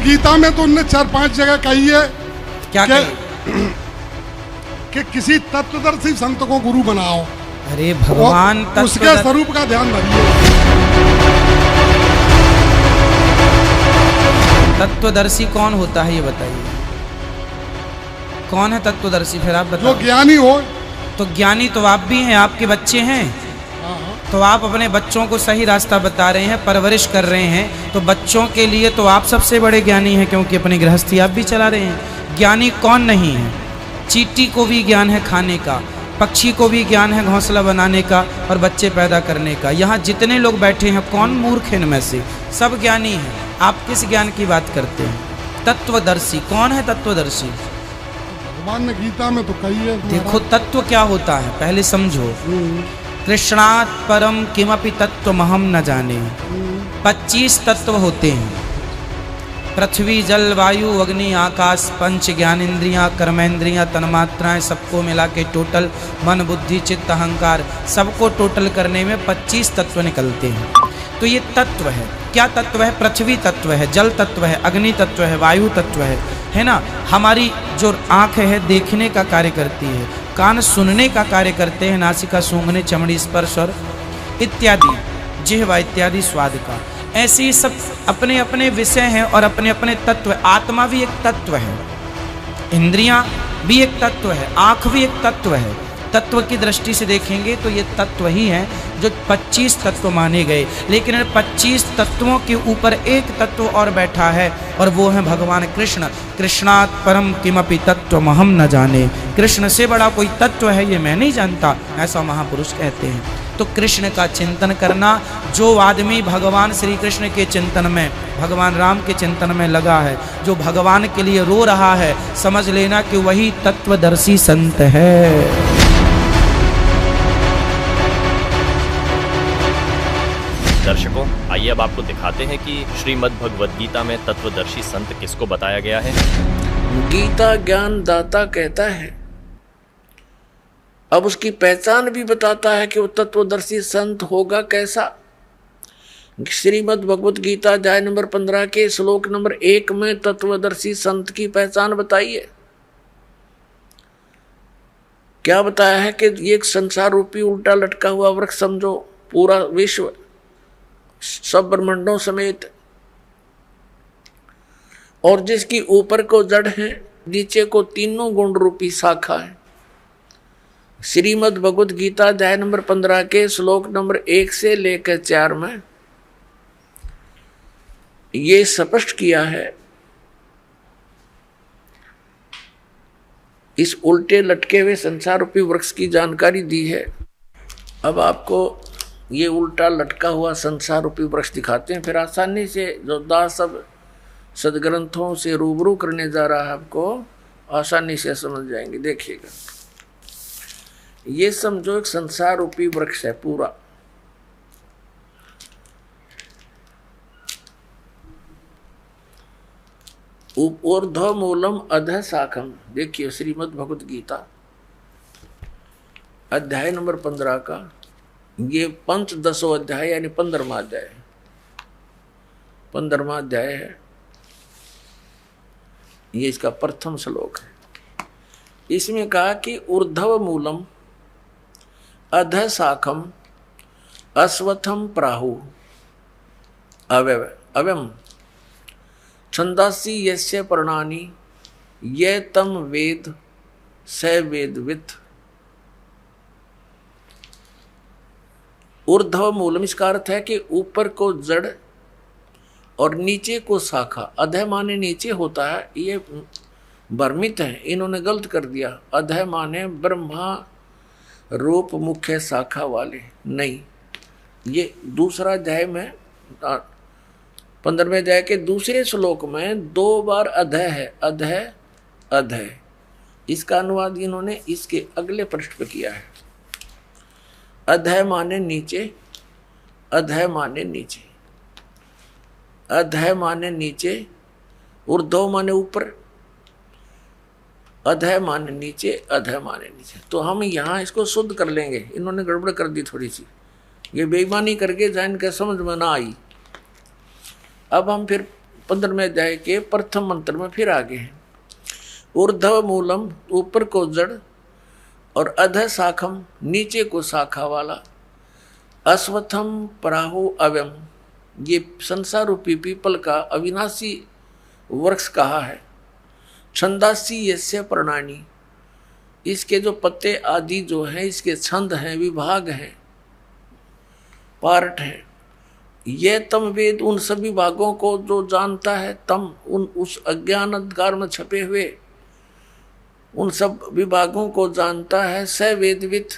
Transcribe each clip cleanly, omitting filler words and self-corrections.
गीता में तो उनने 4-5 जगह कही है क्या कि किसी तत्वदर्शी संत को गुरु बनाओ। अरे भगवान उसके स्वरूप का ध्यान रखिए। तत्वदर्शी कौन होता है ये बताइए, कौन है तत्वदर्शी? फिर आप बताओ। जो ज्ञानी हो। तो ज्ञानी तो आप भी हैं, आपके बच्चे हैं, तो आप अपने बच्चों को सही रास्ता बता रहे हैं, परवरिश कर रहे हैं, तो बच्चों के लिए तो आप सबसे बड़े ज्ञानी हैं, क्योंकि अपनी गृहस्थी आप भी चला रहे हैं। ज्ञानी कौन नहीं है? चींटी को भी ज्ञान है खाने का, पक्षी को भी ज्ञान है घोंसला बनाने का और बच्चे पैदा करने का। यहाँ जितने लोग बैठे हैं कौन मूर्ख है इनमें से? सब ज्ञानी हैं। आप किस ज्ञान की बात करते हैं? तत्वदर्शी कौन है? तत्वदर्शी भगवान ने गीता में तो कही है। देखो तत्व क्या होता है पहले समझो। कृष्णात् परम किमपि तत्वमहं न जाने। 25 तत्व होते हैं। पृथ्वी जल वायु अग्नि आकाश पंच ज्ञानेन्द्रियाँ कर्मेंद्रियाँ तन्मात्राएं सबको मिला के टोटल मन बुद्धि चित्त अहंकार सबको टोटल करने में 25 तत्व निकलते हैं। तो ये तत्व है। क्या तत्व है? पृथ्वी तत्व है, जल तत्व है, अग्नि तत्व है, वायु तत्व है ना। हमारी जो आँख है देखने का कार्य करती है, कान सुनने का कार्य करते हैं, नासिका सूंघने चमड़ी स्पर्श और इत्यादि, जिह्वा इत्यादि स्वाद का। ऐसे ही सब अपने अपने विषय हैं और अपने अपने तत्व। आत्मा भी एक तत्व है, इंद्रियां भी एक तत्व है, आँख भी एक तत्व है। तत्व की दृष्टि से देखेंगे तो ये तत्व ही हैं जो 25 तत्व माने गए। लेकिन 25 तत्वों के ऊपर एक तत्व और बैठा है और वो है भगवान कृष्ण। कृष्णात् परम किमपि तत्वमहं न जाने। कृष्ण से बड़ा कोई तत्व है ये मैं नहीं जानता, ऐसा महापुरुष कहते हैं। तो कृष्ण का चिंतन करना, जो आदमी भगवान श्री कृष्ण के चिंतन में, भगवान राम के चिंतन में लगा है, जो भगवान के लिए रो रहा है, समझ लेना कि वही तत्वदर्शी संत है। दर्शकों, आइए अब आपको दिखाते हैं कि श्रीमद् भगवद गीता में तत्वदर्शी संत किसको बताया गया है। गीता ज्ञान दाता कहता है, अब उसकी पहचान भी बताता है कि वो तत्वदर्शी संत होगा कैसा। श्रीमद् भगवद गीता अध्याय नंबर 15 के श्लोक नंबर 1 में तत्वदर्शी संत की पहचान बताई है। क्या बताया है कि ये एक संसार रूपी उल्टा लटका हुआ वृक्ष समझो, पूरा विश्व सब ब्रह्मांडों समेत, और जिसकी ऊपर को जड़ है, नीचे को तीनों गुण रूपी शाखा है। श्रीमद् भगवद गीता अध्याय नंबर 15 के श्लोक नंबर 1 से लेकर 4 में ये स्पष्ट किया है। इस उल्टे लटके हुए संसार रूपी वृक्ष की जानकारी दी है। अब आपको ये उल्टा लटका हुआ संसार रूपी वृक्ष दिखाते हैं, फिर आसानी से जो दास सब सदग्रंथों से रूबरू करने जा रहा है आपको आसानी से समझ जाएंगे। देखिएगा, ये समझो एक संसार रूपी वृक्ष है पूरा। ऊर्ध्व मूलम अधः शाखम। देखिए श्रीमद् भगवद गीता अध्याय नंबर 15 का ये पंचदशो अध्याय यानी 15वां अध्याय, 15वां अध्याय है। ये इसका प्रथम श्लोक है। इसमें कहा कि ऊर्ध्व मूलम अधः शाखम अश्वत्थम प्राहु अव्यम छंदासी यस्य पर्णानि ये तम वेद स वेदवित्। ऊर्ध्व मूलम इसका अर्थ है कि ऊपर को जड़ और नीचे को शाखा। अधः माने नीचे होता है, ये भ्रमित है, इन्होंने गलत कर दिया। अधः माने ब्रह्मा रूप मुख्य शाखा वाले, नहीं। ये दूसरा अध्याय में 15वें अध्याय के दूसरे श्लोक में 2 बार अधः है, अधः अधः। इसका अनुवाद इन्होंने इसके अगले पृष्ठ पर किया है। अधः माने नीचे, अधः माने नीचे, अधः माने नीचे, ऊर्ध्व माने ऊपर, अधः माने नीचे, अधः माने नीचे। तो हम यहाँ इसको शुद्ध कर लेंगे, इन्होंने गड़बड़ कर दी थोड़ी सी, ये बेईमानी करके जान के समझ में ना आई। अब हम फिर 15वें अध्याय के प्रथम मंत्र में फिर आगे है। ऊर्ध्व मूलम ऊपर को जड़ और अध शाखम नीचे को शाखा वाला, अश्वत्थम पराहु अव्यम ये संसार रूपी पीपल का अविनाशी वृक्ष कहा है। छंदासी यस्य प्रणानी इसके जो पत्ते आदि जो हैं इसके छंद हैं, विभाग हैं, पार्ट हैं। ये तम वेद उन सभी भागों को जो जानता है, तम उन उस अज्ञान अंधकार में छपे हुए उन सब विभागों को जानता है। स वेदवित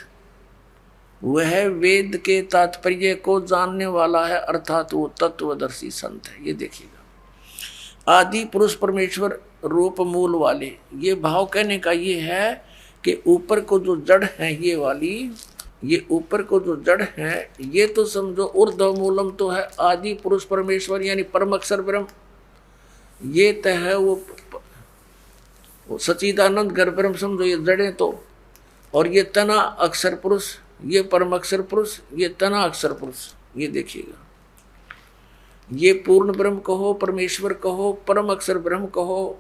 वह वेद के तात्पर्य को जानने वाला है, अर्थात वो तत्वदर्शी संत है। ये देखिएगा, आदि पुरुष परमेश्वर रूप मूल वाले, ये भाव कहने का ये है कि ऊपर को जो जड़ है ये वाली, ये ऊपर को जो जड़ है ये तो समझो ऊर्ध्व मूलम तो है आदि पुरुष परमेश्वर यानी परम अक्षर ब्रह्म, ये तो है वो सच्चिदानंद घर ब्रह्म समझो, ये जड़ें तो। और ये तना अक्षर पुरुष, ये परम अक्षर पुरुष, ये तना अक्षर पुरुष। ये देखिएगा, ये पूर्ण ब्रह्म कहो, परमेश्वर कहो, परम अक्षर ब्रह्म कहो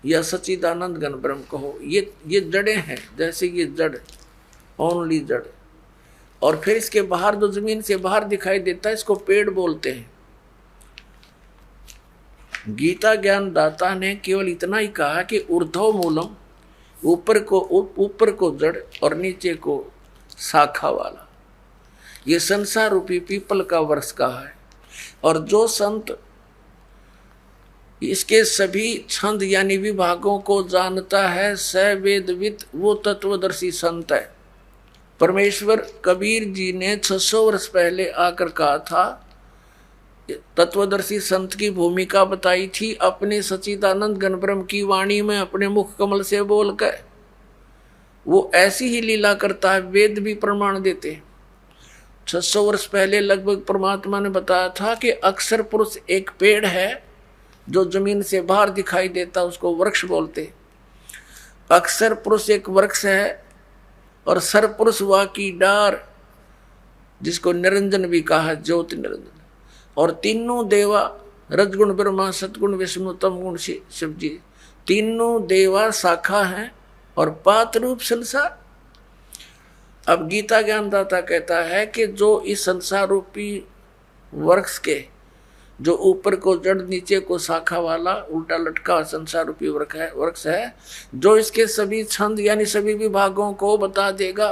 या सच्चिदानंद घन ब्रह्म कहो, ये जड़ें हैं। जैसे ये जड़, ओनली जड़, और फिर इसके बाहर जो जमीन से बाहर दिखाई देता है इसको पेड़ बोलते हैं। गीता ज्ञान दाता ने केवल इतना ही कहा कि ऊर्ध्व मूलम ऊपर को जड़ और नीचे को शाखा वाला, ये संसार रूपी पीपल का वृक्ष कहा है। और जो संत इसके सभी छंद यानी विभागों को जानता है, स वेदवित वो तत्वदर्शी संत है। परमेश्वर कबीर जी ने 600 वर्ष पहले आकर कहा था, तत्वदर्शी संत की भूमिका बताई थी अपने सच्चिदानंद घन ब्रह्म की वाणी में, अपने मुख कमल से बोलकर। वो ऐसी ही लीला करता है, वेद भी प्रमाण देते। 600 वर्ष पहले लगभग परमात्मा ने बताया था कि अक्षर पुरुष एक पेड़ है जो जमीन से बाहर दिखाई देता, उसको वृक्ष बोलते। अक्षर पुरुष एक वृक्ष है और सरपुरुष वा की डार जिसको निरंजन भी कहा, ज्योति निरंजन। और तीनों देवा रजगुण ब्रह्मा सतगुण विष्णु तम गुण शिव जी, तीनों देवा शाखा हैं और पात रूप संसार। अब गीता ज्ञानदाता कहता है कि जो इस संसार रूपी वृक्ष के जो ऊपर को जड़ नीचे को शाखा वाला उल्टा लटका संसार रूपी वृक्ष है, जो इसके सभी छंद यानी सभी विभागों को बता देगा,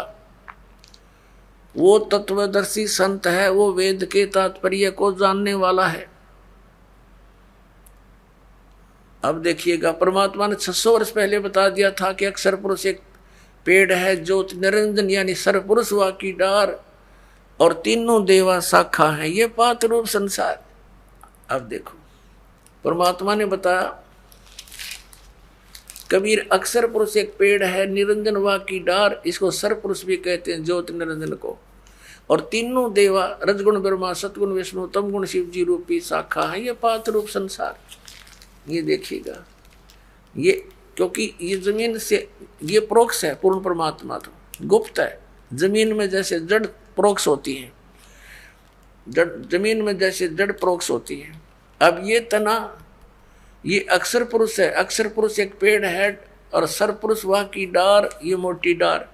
वो तत्वदर्शी संत है, वो वेद के तात्पर्य को जानने वाला है। अब देखिएगा, परमात्मा ने 600 वर्ष पहले बता दिया था कि अक्षर पुरुष एक पेड़ है, ज्योति निरंजन यानी सरपुरुष वा की डार और तीनों देवा शाखा है, ये पात रूप संसार। अब देखो, परमात्मा ने बताया कबीर अक्षर पुरुष एक पेड़ है, निरंजन वा की डार, इसको सरपुरुष भी कहते हैं ज्योति निरंजन को। और तीनों देवा रजगुण ब्रह्मा सतगुण विष्णु तमगुण शिव जी रूपी शाखा है, ये पात रूप संसार। ये देखिएगा, ये क्योंकि ये जमीन से ये प्रोक्ष है, पूर्ण परमात्मा तो गुप्त है। जमीन में जैसे जड़ प्रोक्ष होती है, जमीन में जैसे जड़ प्रोक्ष होती है। अब ये तना ये अक्षर पुरुष है, अक्षर पुरुष एक पेड़ है और सरपुरुष वह की डार, ये मोटी डार।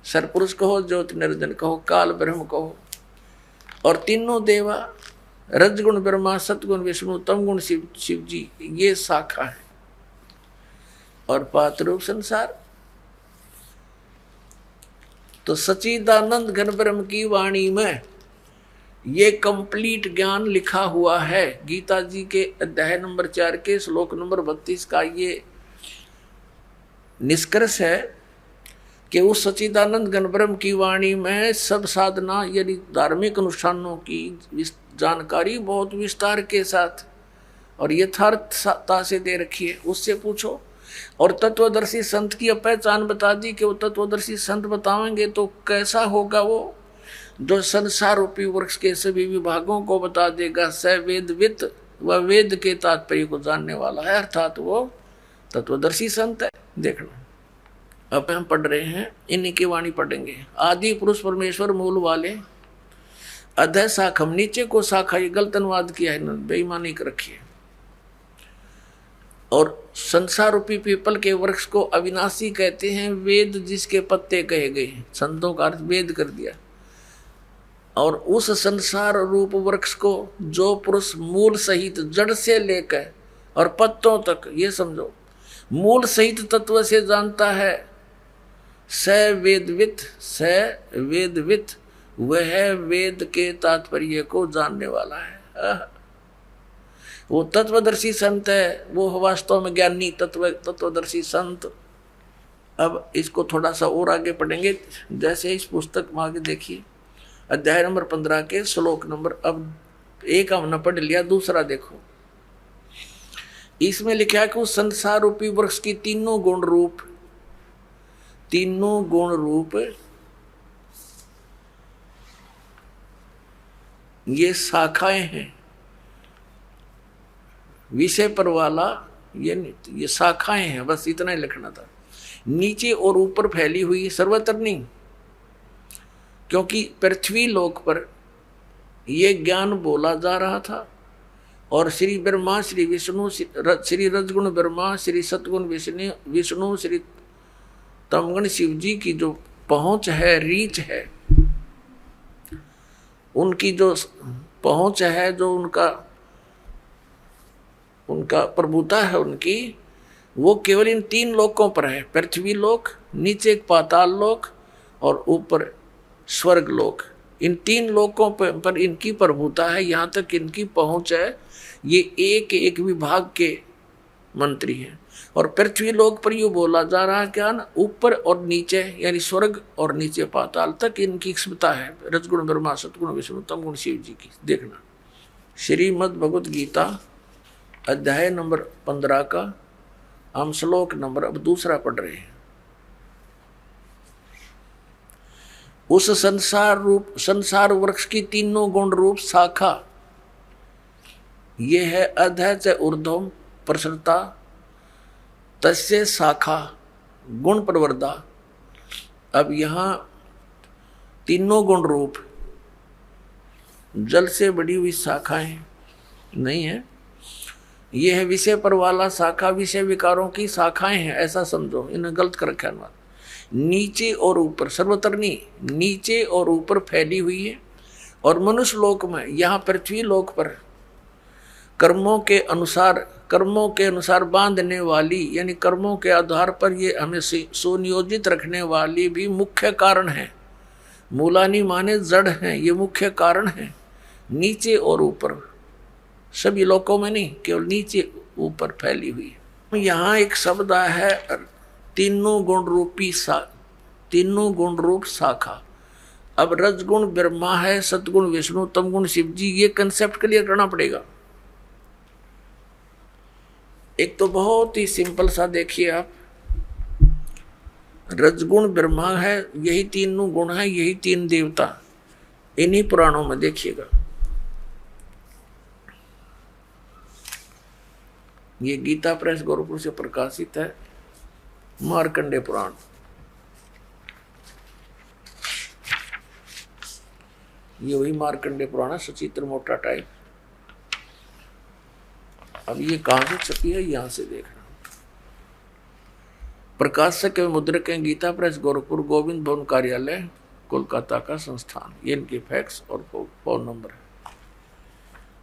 सरपुरुष कहो, ज्योति निरंजन कहो, काल ब्रह्म कहो। और तीनों देवा रजगुण ब्रह्मा सतगुण विष्णु तमगुण शिव जी, ये शाखा है और पात रूप संसार। तो सच्चिदानंद घन ब्रह्म की वाणी में ये कंप्लीट ज्ञान लिखा हुआ है। गीता जी के अध्याय नंबर 4 के श्लोक नंबर 32 का ये निष्कर्ष है कि उस सच्चिदानंद घन ब्रह्म की वाणी में सब साधना यानी धार्मिक अनुष्ठानों की जानकारी बहुत विस्तार के साथ और यथार्थता से दे रखी है। उससे पूछो। और तत्वदर्शी संत की पहचान बता दी कि वो तत्वदर्शी संत बताएंगे तो कैसा होगा, वो जो संसार रूपी वृक्ष के सभी विभागों को बता देगा। स वेदवित, वह वेद के तात्पर्य को जानने वाला है, अर्थात वो तत्वदर्शी संत है। देखना, अब हम पढ़ रहे हैं, इन्हीं की वाणी पढ़ेंगे। आदि पुरुष परमेश्वर मूल वाले अधः शाखम, नीचे को शाखा, ये गलत अनुवाद किया है इन्होंने, बेईमानी कर रखी है। और संसार रूपी पीपल के वृक्ष को अविनाशी कहते हैं, वेद जिसके पत्ते कहे गए हैं, संतों का अर्थ वेद कर दिया। और उस संसार रूप वृक्ष को जो पुरुष मूल सहित जड़ से लेकर और पत्तों तक, ये समझो, मूल सहित तत्व से जानता है, स वेदवित, वह वेद के तात्पर्य को जानने वाला है। वो तत्वदर्शी संत है, वो वास्तव में ज्ञानी तत्वदर्शी संत। अब इसको थोड़ा सा और आगे पढ़ेंगे, जैसे इस पुस्तक में आगे देखिए, अध्याय नंबर 15 के श्लोक नंबर, अब एक हमने पढ़ लिया, दूसरा देखो। इसमें लिखा है कि उस संसार रूपी वृक्ष की तीनों गुण रूप ये शाखाएं हैं। विषय पर वाला ये शाखाएं हैं, बस इतना ही लिखना था। नीचे और ऊपर फैली हुई, सर्वत्र नहीं, क्योंकि पृथ्वी लोक पर ये ज्ञान बोला जा रहा था। और श्री ब्रह्मा, श्री विष्णु, श्री रजगुण ब्रह्मा, श्री सतगुण विष्णु, श्री तमगुण शिव जी की जो पहुंच है, रीच है, उनकी जो पहुंच है, जो उनका प्रभुता है उनकी, वो केवल इन तीन लोकों पर है, पृथ्वी लोक, नीचे पाताल लोक और ऊपर स्वर्ग लोक। इन तीन लोकों पर इनकी प्रभुता है, यहाँ तक इनकी पहुंच है। ये एक एक विभाग के मंत्री हैं। और पृथ्वी लोक पर यूँ बोला जा रहा है क्या ना, ऊपर और नीचे, यानी स्वर्ग और नीचे पाताल तक इनकी क्षमता है, रजगुण ब्रह्मा, सतगुण विष्णु, तमगुण शिव जी की। देखना, श्रीमद् भगवत गीता अध्याय नंबर 15 का हम श्लोक नंबर अब दूसरा पढ़ रहे हैं। उस संसार वृक्ष की तीनों गुण रूप शाखा, ये है अधः च ऊर्ध्वम प्रसरता, तस्य शाखा गुण प्रवर्धा। अब यहाँ तीनों गुण रूप जल से बड़ी हुई शाखाएं नहीं है, ये है विषय पर वाला शाखा, विषय विकारों की शाखाएं हैं, ऐसा समझो। इन्हें गलत कर रखा है। नीचे और ऊपर, सर्वत्र नहीं, नीचे और ऊपर फैली हुई है। और मनुष्य लोक में, यहाँ पृथ्वी लोक पर कर्मों के अनुसार बांधने वाली, यानी कर्मों के आधार पर ये हमें सुनियोजित रखने वाली भी मुख्य कारण है। मूलानी माने जड़ हैं, ये मुख्य कारण है। नीचे और ऊपर, सभी लोकों में नहीं, केवल नीचे ऊपर फैली हुई है। यहाँ एक शब्द है तीनों गुण रूप शाखा। अब रजगुण ब्रह्मा है, सतगुण विष्णु, तमगुण शिव जी, ये कंसेप्ट क्लियर करना पड़ेगा। एक तो बहुत ही सिंपल सा देखिए आप, रजगुण ब्रह्मा है, यही तीनों गुण है, यही तीन देवता, इन्हीं पुराणों में देखिएगा। ये गीता प्रेस गोरखपुर से प्रकाशित है, मार्कंडे पुराण। ये वही मार्कंडे पुराण है, सचित्र मोटा टाइप। अब ये कहां से छपी है, यहां से देखना। प्रकाशक एवं मुद्रक हैं गीता प्रेस गोरखपुर, गोविंद भवन कार्यालय, कोलकाता का संस्थान। ये इनके फैक्स और फोन नंबर है।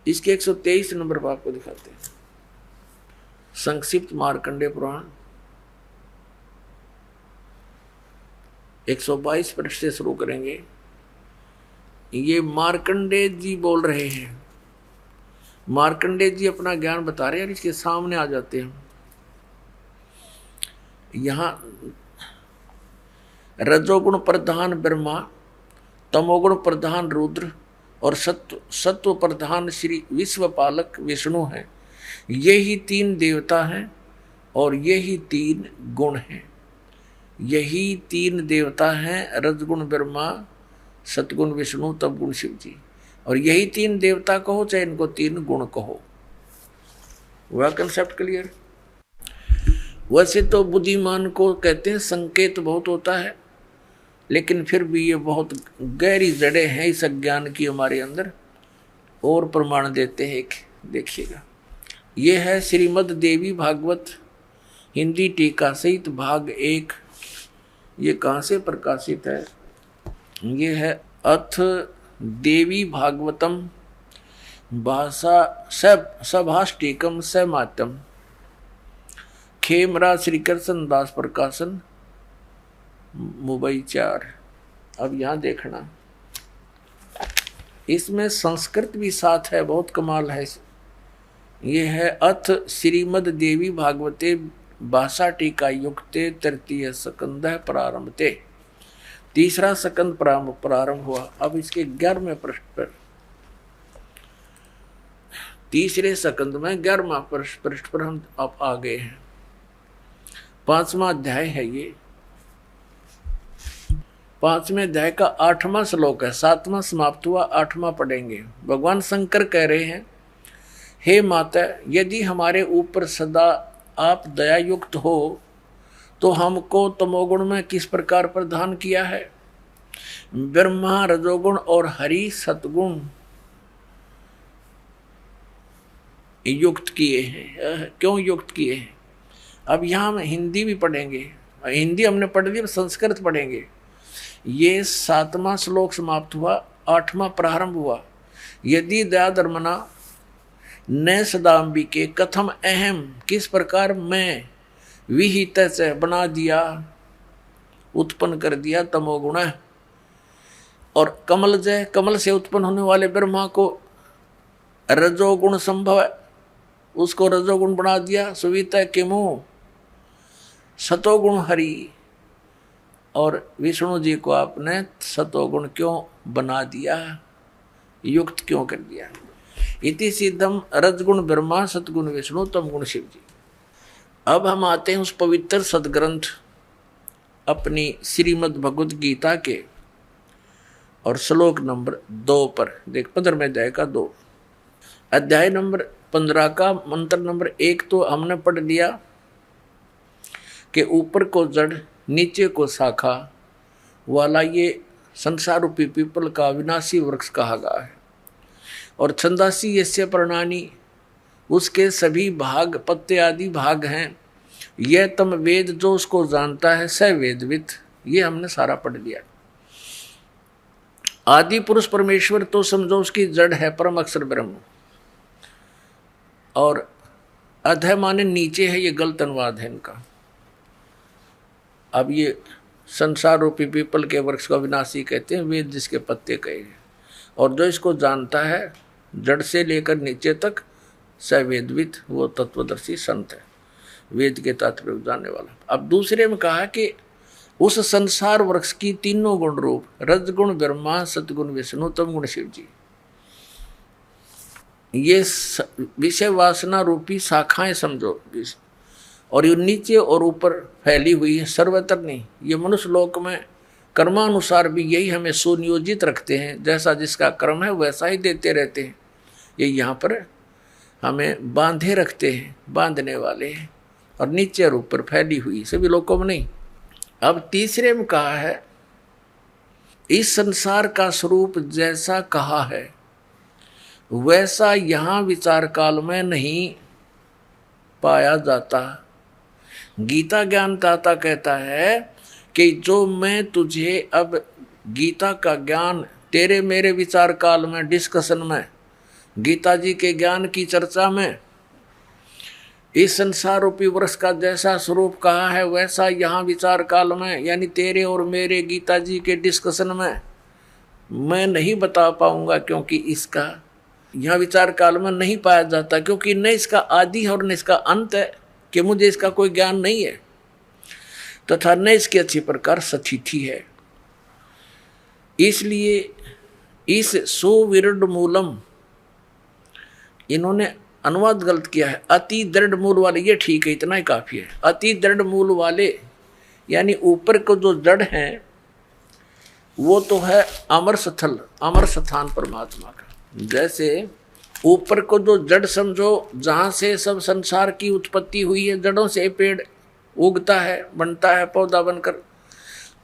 इसके 123 नंबर पर आपको दिखाते हैं। संक्षिप्त मार्कंडे पुराण 122 पृष्ठ से शुरू करेंगे। ये मार्कंडे जी बोल रहे हैं, मार्कंडे जी अपना ज्ञान बता रहे हैं, इसके सामने आ जाते हैं। यहाँ रजोगुण प्रधान ब्रह्मा, तमोगुण प्रधान रुद्र और सत्व प्रधान श्री विश्वपालक विष्णु हैं। यही तीन देवता हैं और यही तीन गुण हैं। यही तीन देवता हैं, रजगुण ब्रह्मा, सतगुण विष्णु, तमगुण शिव जी। और यही तीन देवता कहो चाहे इनको तीन गुण कहो। वह कंसेप्ट क्लियर। वैसे तो बुद्धिमान को कहते हैं संकेत बहुत होता है, लेकिन फिर भी ये बहुत गहरी जड़ें हैं इस अज्ञान की हमारे अंदर। और प्रमाण देते हैं, देखिएगा, ये है श्रीमद् देवी भागवत हिंदी टीका सहित भाग 1। ये कहाँ से प्रकाशित है? ये है अथ देवी भागवतम भाषा सभाष्टिकम समातम, खेमरा श्री कृष्ण दास प्रकाशन, मुंबई 4। अब यहाँ देखना, इसमें संस्कृत भी साथ है, बहुत कमाल है। ये है अथ श्रीमद् देवी भागवते भाषा टीका युक्ते तृतीय स्कंद प्रारंभते, 3रा स्कंद प्रारंभ हुआ। अब इसके 11वें पृष्ठ पर, 3रे स्कंद में 11वां पृष्ठ पर हम अब आ गए हैं। 5वां अध्याय है ये। 5वें अध्याय का 8वां श्लोक है, 7वां समाप्त हुआ, 8वां पढ़ेंगे। भगवान शंकर कह रहे हैं, हे माता, यदि हमारे ऊपर सदा आप दया युक्त हो तो हमको तमोगुण में किस प्रकार प्रदान किया है? ब्रह्मा रजोगुण और हरि सतगुण युक्त किए हैं। क्यों युक्त किए हैं? अब यहाँ हम हिंदी भी पढ़ेंगे, हिंदी हमने पढ़ ली, संस्कृत पढ़ेंगे। ये 7वां श्लोक समाप्त हुआ, 8वां प्रारंभ हुआ। यदि दयाधर्मना न सदाम्बिके कथम अहम, किस प्रकार मैं विहित से बना दिया, उत्पन्न कर दिया तमोगुण। और कमल जय, कमल से उत्पन्न होने वाले ब्रह्मा को रजोगुण संभव है, उसको रजोगुण बना दिया। सुविता किमु सतोगुण हरि, और विष्णु जी को आपने सतोगुण क्यों बना दिया, युक्त क्यों कर दिया? इति सिद्धम रजगुण ब्रह्मा सतगुण विष्णु तमगुण शिव जी। अब हम आते हैं उस पवित्र सदग्रंथ अपनी श्रीमद् भगवद गीता के और श्लोक नंबर 2 पर देख, 15वें अध्याय का 2, अध्याय नंबर 15 का मंत्र नंबर 1 तो हमने पढ़ लिया कि ऊपर को जड़ नीचे को शाखा वाला ये संसार रूपी पीपल का विनाशी वृक्ष कहा गया है। और छंदासी यस्य प्रणानी, उसके सभी भाग पत्ते आदि भाग हैं। यह तम वेद, जो उसको जानता है, स वेदवित। ये हमने सारा पढ़ लिया। आदि पुरुष परमेश्वर तो समझो उसकी जड़ है परम अक्षर ब्रह्म, और अधः माने नीचे है, ये गलत अनुवाद है इनका। अब ये संसार रूपी पीपल के वृक्ष को विनाशी कहते हैं, वेद जिसके पत्ते कहे हैं। और जो इसको जानता है जड़ से लेकर नीचे तक, सवेदवित, वो तत्वदर्शी संत है, वेद के तात्पर्य जानने वाला। अब दूसरे में कहा कि उस संसार वृक्ष की तीनों गुण रूप, रजगुण ब्रह्मा सतगुण विष्णु तमगुण शिव जी, ये विषय वासना रूपी शाखाएं समझो, और ये नीचे और ऊपर फैली हुई है, सर्वत्र नहीं। ये मनुष्य लोक में कर्मानुसार भी यही हमें सुनियोजित रखते हैं, जैसा जिसका कर्म है वैसा ही देते रहते हैं। ये यहाँ पर हमें बांधे रखते हैं, बांधने वाले हैं, और नीचे और ऊपर फैली हुई सभी लोगों में नहीं। अब तीसरे में कहा है, इस संसार का स्वरूप जैसा कहा है वैसा यहाँ विचार काल में नहीं पाया जाता। गीता ज्ञानदाता कहता है कि जो मैं तुझे अब गीता का ज्ञान तेरे मेरे विचार काल में, डिस्कशन में, गीता जी के ज्ञान की चर्चा में, इस संसार रूपी वृक्ष का जैसा स्वरूप कहा है वैसा यहाँ विचार काल में, यानी तेरे और मेरे गीता जी के डिस्कशन में मैं नहीं बता पाऊंगा, क्योंकि इसका यहाँ विचार काल में नहीं पाया जाता, क्योंकि न इसका आदि है और न इसका अंत है, कि मुझे इसका कोई ज्ञान नहीं है, तथा न इसकी अच्छी प्रकार सतिथि है। इसलिए इस सुविरड मूलम, इन्होंने अनुवाद गलत किया है, अति दृढ़ मूल वाले, ये ठीक है, इतना ही काफी है। अति दृढ़ मूल वाले यानी ऊपर को जो जड़ है वो तो है अमर स्थल, अमर स्थान परमात्मा का। जैसे ऊपर को जो जड़ समझो, जहाँ से सब संसार की उत्पत्ति हुई है, जड़ों से पेड़ उगता है, बनता है पौधा बनकर,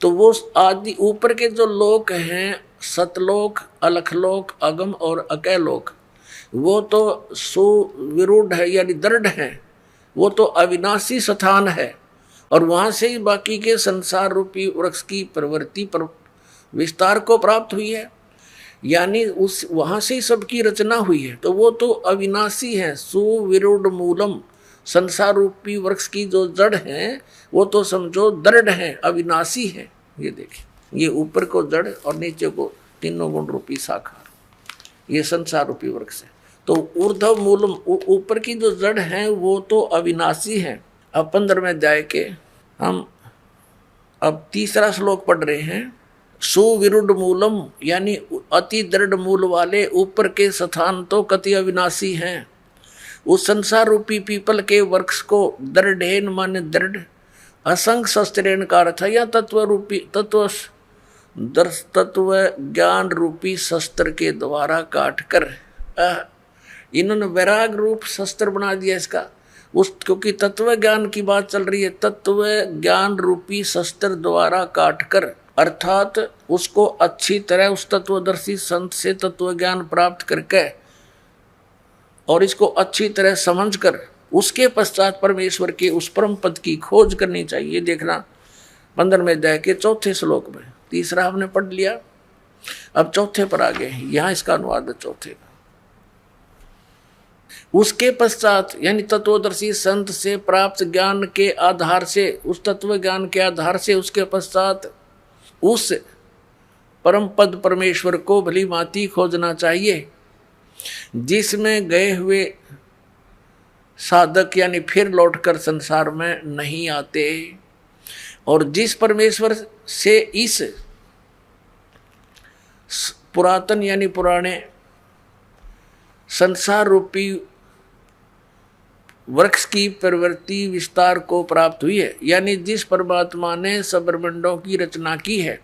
तो वो आदि ऊपर के जो लोक हैं, सतलोक, अलखलोक, अगम और अकैलोक, वो तो सुविरूढ़ है यानी दृढ़ है, वो तो अविनाशी स्थान है, और वहां से ही बाकी के संसार रूपी वृक्ष की प्रवृत्ति पर विस्तार को प्राप्त हुई है, यानी उस वहां से ही सबकी रचना हुई है। तो वो तो अविनाशी है, सुविरूढ़ मूलम, संसार रूपी वृक्ष की जो जड़ है वो तो समझो दृढ़ है, अविनाशी है। ये देखिए, ये ऊपर को जड़ और नीचे को तीनों गुण रूपी शाखा, ये संसार रूपी वृक्ष है। तो ऊर्ध्व मूलम, ऊपर की जो जड़ है वो तो अविनाशी है। अब 15वें अध्याय के हम अब तीसरा श्लोक पढ़ रहे हैं। सुविरूढ़ मूलम यानी अति दृढ़ मूल वाले ऊपर के स्थान तो कति अविनाशी हैं। उस संसार रूपी पीपल के वृक्ष को दृढ़ेन माने दृढ़, असंग शस्त्रेण का अर्थ है या तत्व रूपी तत्व ज्ञान रूपी शस्त्र के द्वारा काट कर, इन्होंने वैराग रूप शस्त्र बना दिया इसका, उस क्योंकि तत्व ज्ञान की बात चल रही है, तत्व ज्ञान रूपी शस्त्र द्वारा काट कर, अर्थात उसको अच्छी तरह उस तत्वदर्शी संत से तत्व ज्ञान प्राप्त करके और इसको अच्छी तरह समझकर उसके पश्चात परमेश्वर के उस परम पद की खोज करनी चाहिए। देखना 15वें अध्याय के 4थे श्लोक में, तीसरा हमने पढ़ लिया, अब 4थे पर आ गए। यहाँ इसका अनुवाद है 4थे का। उसके पश्चात यानी तत्वदर्शी संत से प्राप्त ज्ञान के आधार से, उस तत्व ज्ञान के आधार से उसके पश्चात उस परम पद परमेश्वर को भली भांति खोजना चाहिए, जिसमें गए हुए साधक यानी फिर लौटकर संसार में नहीं आते, और जिस परमेश्वर से इस पुरातन यानी पुराने संसार रूपी वृक्ष की प्रवृत्ति विस्तार को प्राप्त हुई है, यानी जिस परमात्मा ने सब ब्रह्मांडों की रचना की है,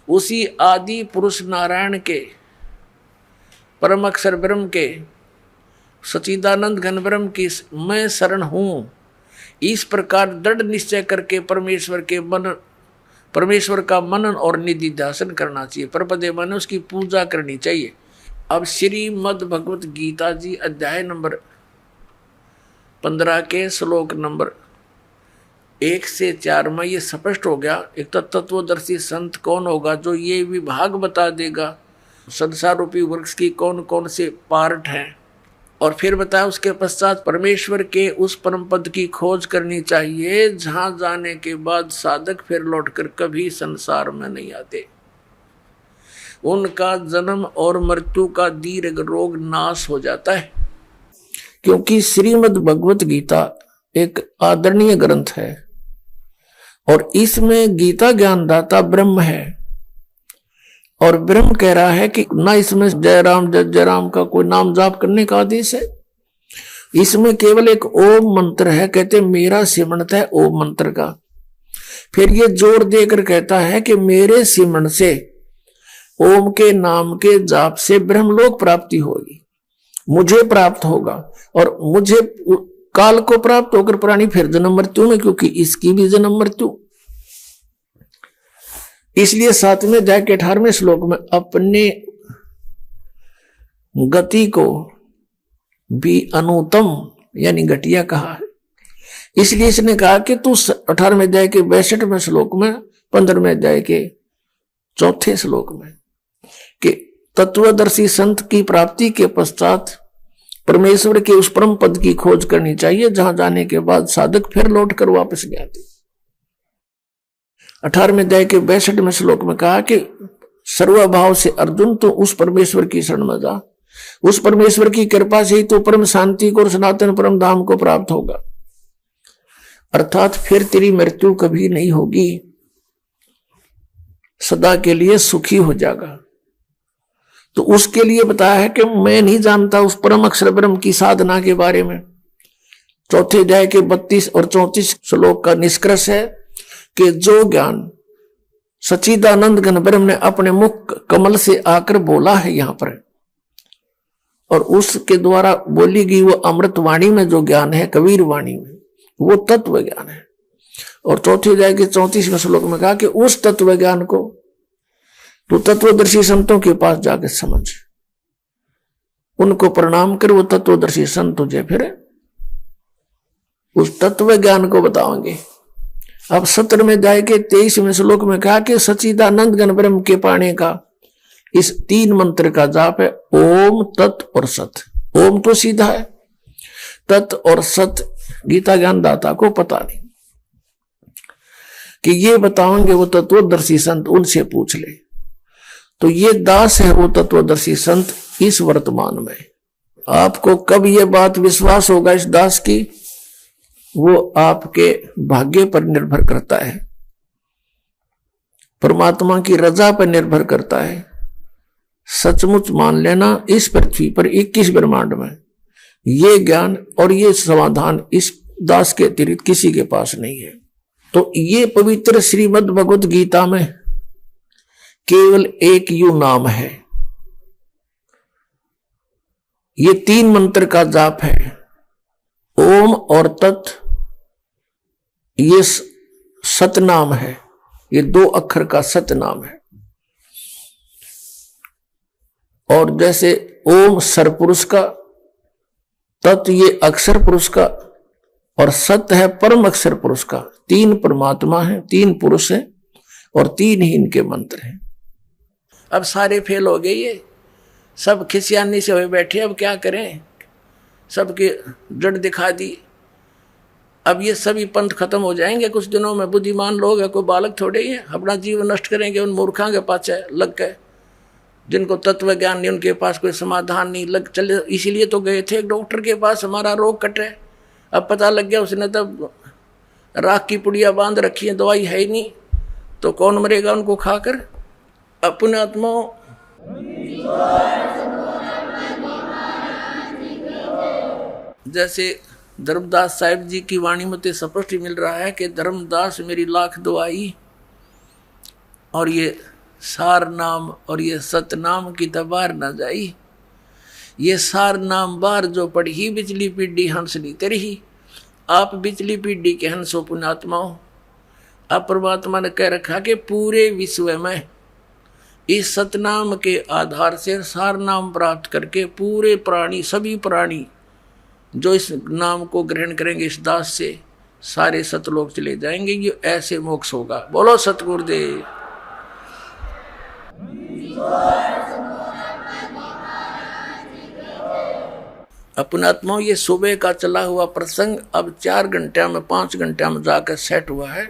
उसी आदि पुरुष नारायण के परम अक्षर ब्रह्म के सच्चिदानंद घन ब्रह्म की मैं शरण हूँ, इस प्रकार दृढ़ निश्चय करके परमेश्वर का मनन और निधि ध्यान करना चाहिए। परपदे माने उसकी पूजा करनी चाहिए। अब श्रीमद् भगवत गीता जी अध्याय नंबर 15 के श्लोक नंबर 1 से 4 में ये स्पष्ट हो गया। एक तो तत्वदर्शी संत कौन होगा जो ये विभाग बता देगा संसार रूपी वृक्ष की कौन कौन से पार्ट हैं, और फिर बताया उसके पश्चात परमेश्वर के उस परम पद की खोज करनी चाहिए, जहां जाने के बाद साधक फिर लौटकर कभी संसार में नहीं आते। उनका जन्म और मृत्यु का दीर्घ रोग नाश हो जाता है, क्योंकि श्रीमद् भगवत गीता एक आदरणीय ग्रंथ है और इसमें गीता ज्ञानदाता ब्रह्म है, और ब्रह्म कह रहा है कि ना इसमें जय राम जय जय राम का कोई नाम जाप करने का आदेश है, इसमें केवल एक ओम मंत्र है। कहते मेरा सिमरन है ओम मंत्र का। फिर ये जोर देकर कहता है कि मेरे सिमरन से ओम के नाम के जाप से ब्रह्मलोक प्राप्ति होगी, मुझे प्राप्त होगा, और मुझे काल को प्राप्त होकर प्राणी फिर जन्म मृत्यु में, क्योंकि इसकी भी जन्म मृत्यु। इसलिए 7वें अध्याय के 18वें श्लोक में अपने गति को भी अनुतम यानी घटिया कहा है। इसलिए इसने कहा कि तू 18वें अध्याय के 62वें श्लोक में 15वें अध्याय के 4थे श्लोक में कि तत्वदर्शी संत की प्राप्ति के पश्चात परमेश्वर के उस परम पद की खोज करनी चाहिए, जहां जाने के बाद साधक फिर लौट कर वापस नहीं आते। 18वें अध्याय के 62वें श्लोक में कहा कि सर्वभाव से अर्जुन तो उस परमेश्वर की शरण में जा, उस परमेश्वर की कृपा से ही तो परम शांति को और सनातन परम धाम को प्राप्त होगा, अर्थात फिर तेरी मृत्यु कभी नहीं होगी, सदा के लिए सुखी हो जाएगा। तो उसके लिए बताया है कि मैं नहीं जानता उस परम अक्षर ब्रह्म की साधना के बारे में। 4थे अध्याय के 32 और 34 श्लोक का निष्कर्ष है कि जो ज्ञान सच्चिदानंद घन ब्रह्म ने अपने मुख कमल से आकर बोला है यहां पर, और उसके द्वारा बोली गई वो अमृत वाणी में जो ज्ञान है, कबीर वाणी में, वो तत्व ज्ञान है। और चौथे अध्याय के 34वें श्लोक में कहा कि उस तत्व ज्ञान को तो तत्वदर्शी संतों के पास जाके समझ, उनको प्रणाम कर, वो तत्वदर्शी संत तुझे फिर उस तत्व ज्ञान को बताओगे। अब 17वें अध्याय के 23वें श्लोक में कहा कि सच्चिदानंद घन ब्रह्म के पाने का इस 3 मंत्र का जाप है ओम, तत् और सत। ओम तो सीधा है, तत् और सत गीता ज्ञान दाता को पता नहीं, कि ये बताओगे वो तत्वदर्शी संत, उनसे पूछ ले। तो ये दास है वो तत्वदर्शी संत इस वर्तमान में। आपको कब ये बात विश्वास होगा इस दास की, वो आपके भाग्य पर निर्भर करता है, परमात्मा की रजा पर निर्भर करता है। सचमुच मान लेना इस पृथ्वी पर 21 ब्रह्मांड में ये ज्ञान और ये समाधान इस दास के अतिरिक्त किसी के पास नहीं है। तो ये पवित्र श्रीमद् भगवत गीता में केवल एक यू नाम है, ये 3 मंत्र का जाप है, ओम और तत्, ये सतनाम है, ये 2 अक्षर का सतनाम है। और जैसे ओम सरपुरुष का, तत् ये अक्षर पुरुष का, और सत है परम अक्षर पुरुष का। 3 परमात्मा है, 3 पुरुष है और 3 ही इनके मंत्र हैं। अब सारे फेल हो गए, ये सब खिसियानी से हुए बैठे, अब क्या करें, सबके जड़ दिखा दी। अब ये सभी पंथ खत्म हो जाएंगे कुछ दिनों में। बुद्धिमान लोग है, कोई बालक थोड़े ही है, अपना जीवन नष्ट करेंगे उन मूर्खों के पास लग गए, जिनको तत्व ज्ञान नहीं, उनके पास कोई समाधान नहीं, लग चले। इसीलिए तो गए थे एक डॉक्टर के पास, हमारा रोग कटे। अब पता लग गया उसने तब राख की पुड़िया बांध रखी है, दवाई है ही नहीं, तो कौन मरेगा उनको खाकर। अपने आत्माओं जैसे धर्मदास साहिब जी की वाणी में तो स्पष्ट मिल रहा है कि धर्मदास मेरी लाख दुआई, और ये सार नाम और ये सतनाम की तबार न जाई। ये सार नाम बार जो पढ़ी बिचली पीढ़ी हंसली तेरी। आप बिचली पीढ़ी के हंसो पुण्यात्माओं। अब परमात्मा ने कह रखा कि पूरे विश्व में इस सतनाम के आधार से सार नाम प्राप्त करके पूरे प्राणी, सभी प्राणी जो इस नाम को ग्रहण करेंगे इस दास से, सारे सतलोक चले जाएंगे। ये ऐसे मोक्ष होगा। बोलो सतगुरुदेव। अपनात्माओं, ये सुबह का चला हुआ प्रसंग अब 4 घंटे में 5 घंटे में जाकर सेट हुआ है,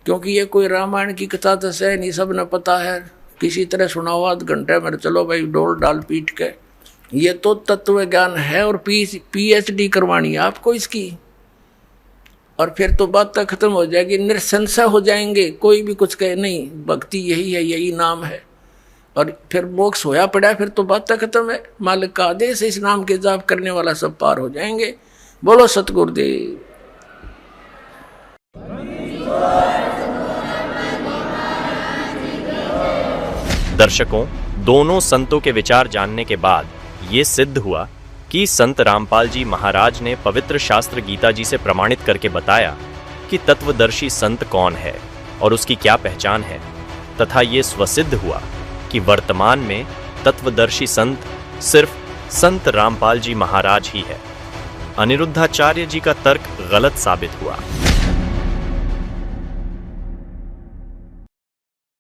क्योंकि ये कोई रामायण की कथा तो है नहीं, सब ने पता है। किसी तरह सुनाओ आध घंटे में, चलो भाई डोल डाल पीट के। ये तो तत्व ज्ञान है और PhD करवानी है आपको इसकी, और फिर तो बात तक खत्म हो जाएगी, निरसंशय हो जाएंगे, कोई भी कुछ कहे नहीं, भक्ति यही है, यही नाम है, और फिर मोक्ष होया पड़ा, फिर तो बात तक खत्म है। मालिक का आदेश इस नाम के जाप करने वाला सब पार हो जाएंगे। बोलो सतगुरुदेव। दर्शकों, दोनों संतों के विचार जानने के बाद ये सिद्ध हुआ कि संत रामपाल जी महाराज ने पवित्र शास्त्र गीता जी से प्रमाणित करके बताया कि तत्वदर्शी संत कौन है और उसकी क्या पहचान है, तथा ये स्वसिद्ध हुआ कि वर्तमान में तत्वदर्शी संत सिर्फ संत रामपाल जी महाराज ही है। अनिरुद्धाचार्य जी का तर्क गलत साबित हुआ।